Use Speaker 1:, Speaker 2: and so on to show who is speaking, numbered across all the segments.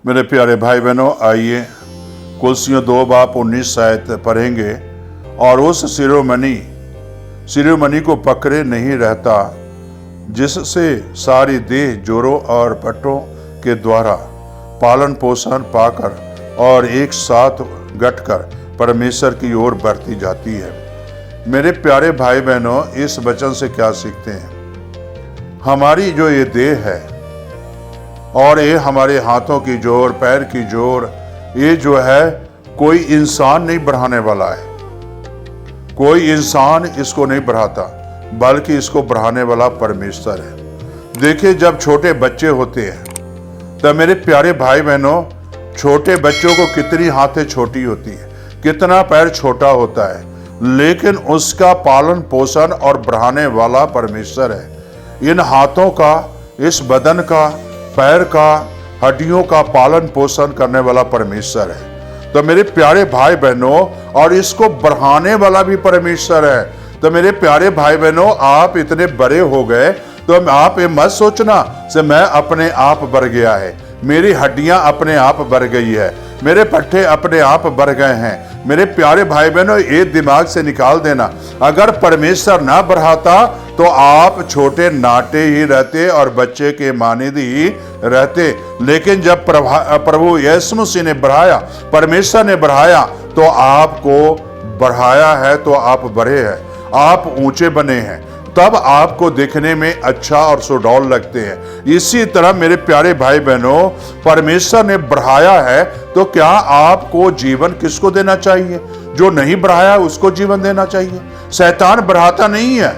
Speaker 1: मेरे प्यारे भाई बहनों, आइए कुलसियों 2 बाब 19 आयत पढ़ेंगे। और उस शिरोमणि को पकड़े नहीं रहता, जिससे सारी देह जोरों और पट्टों के द्वारा पालन पोषण पाकर और एक साथ गठकर परमेश्वर की ओर बढ़ती जाती है। मेरे प्यारे भाई बहनों, इस वचन से क्या सीखते हैं? हमारी जो ये देह है और ये हमारे हाथों की जोर, पैर की जोर, ये जो है कोई इंसान नहीं बढ़ाने वाला है। कोई इंसान इसको नहीं बढ़ाता, बल्कि इसको बढ़ाने वाला परमेश्वर है। देखिए, जब छोटे बच्चे होते हैं तब मेरे प्यारे भाई बहनों, छोटे बच्चों को कितनी हाथें छोटी होती है, कितना पैर छोटा होता है, लेकिन उसका पालन पोषण और बढ़ाने वाला परमेश्वर है। इन हाथों का, इस बदन का, पैर का, हड्डियों का पालन पोषण करने वाला परमेश्वर है। तो मेरे प्यारे भाई बहनों, और इसको बढ़ाने वाला भी परमेश्वर है। तो मेरे प्यारे भाई बहनों, आप इतने बड़े हो गए तो आप ये मत सोचना कि मैं अपने आप बढ़ गया है, मेरी हड्डियां अपने आप बढ़ गई है, मेरे पट्टे अपने आप बढ़ गए हैं। मेरे प्यारे भाई बहनों, ये दिमाग से निकाल देना, अगर परमेश्वर ना बढ़ाता तो आप छोटे नाटे ही रहते और बच्चे के मानिद ही रहते। लेकिन जब प्रभु यीशु मसीह ने बढ़ाया, परमेश्वर ने बढ़ाया, तो आपको बढ़ाया है, तो आप बढ़े हैं, आप ऊंचे बने हैं, तब आपको देखने में अच्छा और सुडौल लगते हैं। इसी तरह मेरे प्यारे भाई बहनों, परमेश्वर ने बढ़ाया है, तो क्या आपको जीवन किसको देना चाहिए? जो नहीं बढ़ाया उसको जीवन देना चाहिए। शैतान बढ़ाता नहीं है।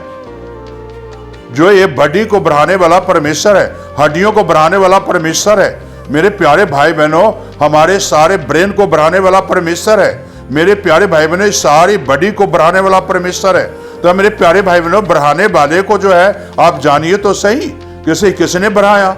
Speaker 1: जो ये बॉडी को बढ़ाने वाला परमेश्वर है, हड्डियों को बढ़ाने वाला परमेश्वर है। मेरे प्यारे भाई बहनों, हमारे सारे ब्रेन को बढ़ाने वाला परमेश्वर है। मेरे प्यारे भाई बहनों, सारी बॉडी को बढ़ाने वाला परमेश्वर है। तो मेरे प्यारे भाई बहनों, बढ़ाने वाले को जो है आप जानिए तो सही, किसने बढ़ाया?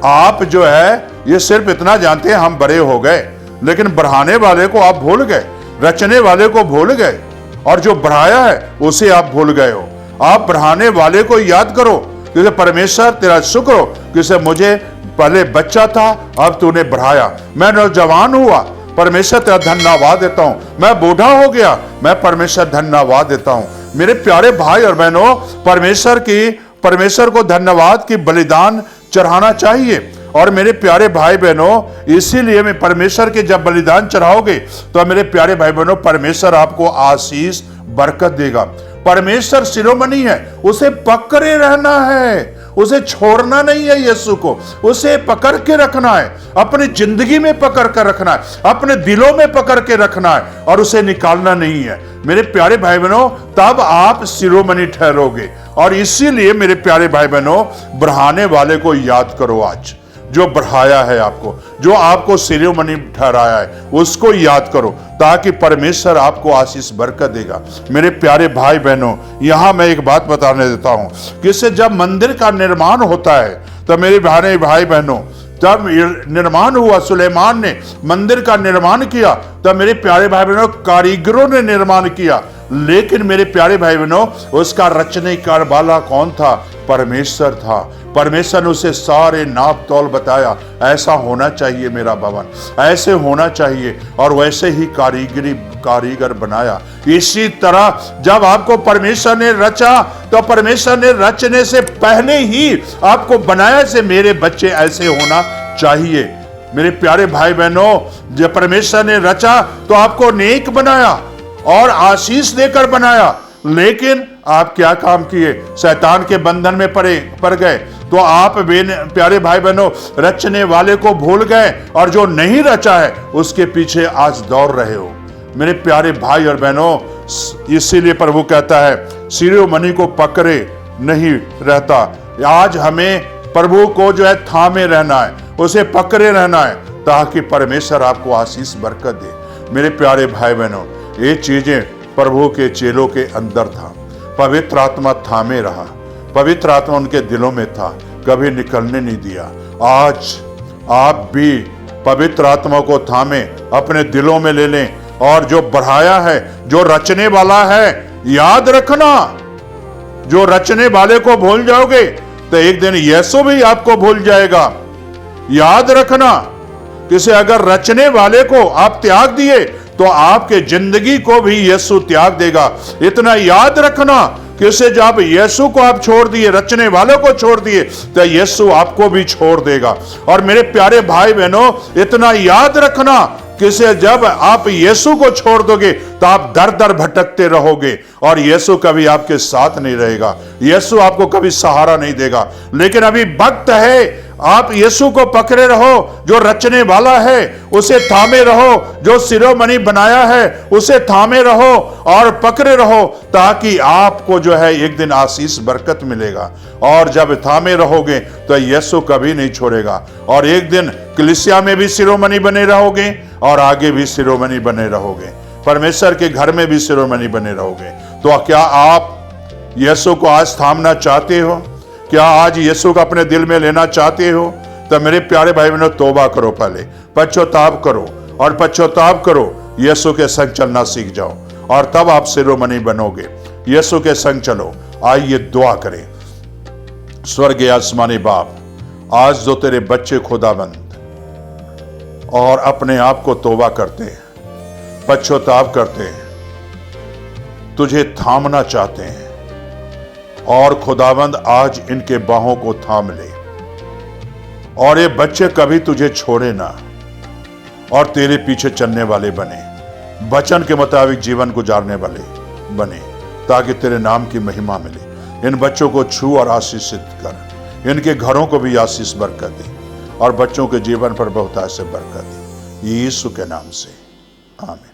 Speaker 1: आप जो है ये सिर्फ इतना जानते हैं हम बड़े हो गए, लेकिन बढ़ाने वाले को आप भूल गए, रचने वाले को भूल गए, और जो बढ़ाया है उसे आप भूल गए हो। आप बढ़ाने वाले को याद करो, क्योंकि परमेश्वर तेरा शुक्र हो कि मुझे पहले बच्चा था, अब तूने बढ़ाया, मैं नौजवान हुआ, परमेश्वर तेरा धन्यवाद देता हूं, मैं बूढ़ा हो गया, मैं परमेश्वर धन्यवाद देता हूं। मेरे प्यारे भाई और बहनों, परमेश्वर को धन्यवाद की बलिदान चढ़ाना चाहिए। और मेरे प्यारे भाई बहनों, इसीलिए मैं परमेश्वर के जब बलिदान चढ़ाओगे तो मेरे प्यारे भाई बहनों, परमेश्वर आपको आशीष बरकत देगा। परमेश्वर शिरोमणि है, उसे पकड़े रहना है, उसे छोड़ना नहीं है। यीशु को उसे पकड़ के रखना है, अपनी जिंदगी में पकड़ कर रखना है, अपने दिलों में पकड़ के रखना है, और उसे निकालना नहीं है। मेरे प्यारे भाई बहनों, तब आप शिरोमणि ठहरोगे। और इसीलिए मेरे प्यारे भाई बहनों, बढ़ाने वाले को याद करो आज, जो बढ़ाया है आपको, जो आपको शिरोमणि ठहराया है, उसको याद करो, ताकि परमेश्वर आपको आशीष बरकत देगा। मेरे प्यारे भाई बहनों, यहां मैं एक बात बताने देता हूं कि इससे जब मंदिर का निर्माण होता है, तो मेरे भाई बहनों, जब निर्माण हुआ, सुलेमान ने मंदिर का निर्माण किया, तब मेरे प्यारे भाई बहनों, कारीगरों ने निर्माण किया। लेकिन मेरे प्यारे भाई बहनों, उसका रचने का वाला कौन था? परमेश्वर था। परमेश्वर ने उसे सारे नाप तौल बताया, ऐसा होना चाहिए मेरा भवन, ऐसे होना चाहिए, और वैसे ही कारीगर बनाया। इसी तरह जब आपको परमेश्वर ने रचा, तो परमेश्वर ने रचने से पहले ही आपको बनाया से मेरे बच्चे ऐसे होना चाहिए। मेरे प्यारे भाई बहनों, जब परमेश्वर ने रचा तो आपको नेक बनाया और आशीष देकर बनाया, लेकिन आप क्या काम किए? शैतान के बंधन में पड़ गए। तो आप प्यारे भाई बहनों, रचने वाले को भूल गए, और जो नहीं रचा है उसके पीछे आज दौड़ रहे हो। मेरे प्यारे भाई और बहनों, इसीलिए प्रभु कहता है शिरोमणि को पकड़े नहीं रहता। आज हमें प्रभु को जो है थामे रहना है, उसे पकड़े रहना है, ताकि परमेश्वर आपको आशीष बरकत दे। मेरे प्यारे भाई बहनों, ये चीजें प्रभु के चेलों के अंदर था। पवित्र आत्मा थामे रहा, पवित्र आत्मा उनके दिलों में था, कभी निकलने नहीं दिया। आज आप भी पवित्र आत्मा को थामे अपने दिलों में ले लें, और जो बढ़ाया है, जो रचने वाला है, याद रखना। जो रचने वाले को भूल जाओगे तो एक दिन यीशु भी आपको भूल जाएगा। याद रखना, किसी अगर रचने वाले को आप त्याग दिए तो आपके जिंदगी को भी यीशु त्याग देगा। इतना याद रखना कि जब यीशु को आप छोड़ दिए, रचने वालों को छोड़ दिए, तो यीशु आपको भी छोड़ देगा। और मेरे प्यारे भाई बहनों, इतना याद रखना कि जब आप यीशु को छोड़ दोगे तो आप दर दर भटकते रहोगे और यीशु कभी आपके साथ नहीं रहेगा, यीशु आपको कभी सहारा नहीं देगा। लेकिन अभी वक्त है, आप यीशु को पकड़े रहो, जो रचने वाला है उसे थामे रहो, जो शिरोमणि बनाया है उसे थामे रहो और पकड़े रहो, ताकि आपको जो है एक दिन आशीष बरकत मिलेगा। और जब थामे रहोगे तो यीशु कभी नहीं छोड़ेगा, और एक दिन कलीसिया में भी शिरोमणि बने रहोगे और आगे भी शिरोमणि बने रहोगे, परमेश्वर के घर में भी शिरोमणि बने रहोगे। तो क्या आप यीशु को आज थामना चाहते हो? क्या आज यीशु को अपने दिल में लेना चाहते हो? तो मेरे प्यारे भाई बहनों, तौबा करो, पहले पश्चाताप करो, और पश्चाताप करो, यीशु के संग चलना सीख जाओ, और तब आप शिरोमणि बनोगे। यीशु के संग चलो। आइए दुआ करें। स्वर्गीय आसमानी बाप, आज जो तेरे बच्चे खुदाबंद और अपने आप को तौबा करते हैं, पश्चाताप करते हैं, तुझे थामना चाहते हैं, और खुदाबंद आज इनके बाहों को थाम ले, और ये बच्चे कभी तुझे छोड़े ना, और तेरे पीछे चलने वाले बने, वचन के मुताबिक जीवन गुजारने वाले बने, ताकि तेरे नाम की महिमा मिले। इन बच्चों को छू और आशीषित कर, इनके घरों को भी आशीष बरकत दे, और बच्चों के जीवन पर बहुत ऐसे बरकत दे, यीशु के नाम से, आमीन।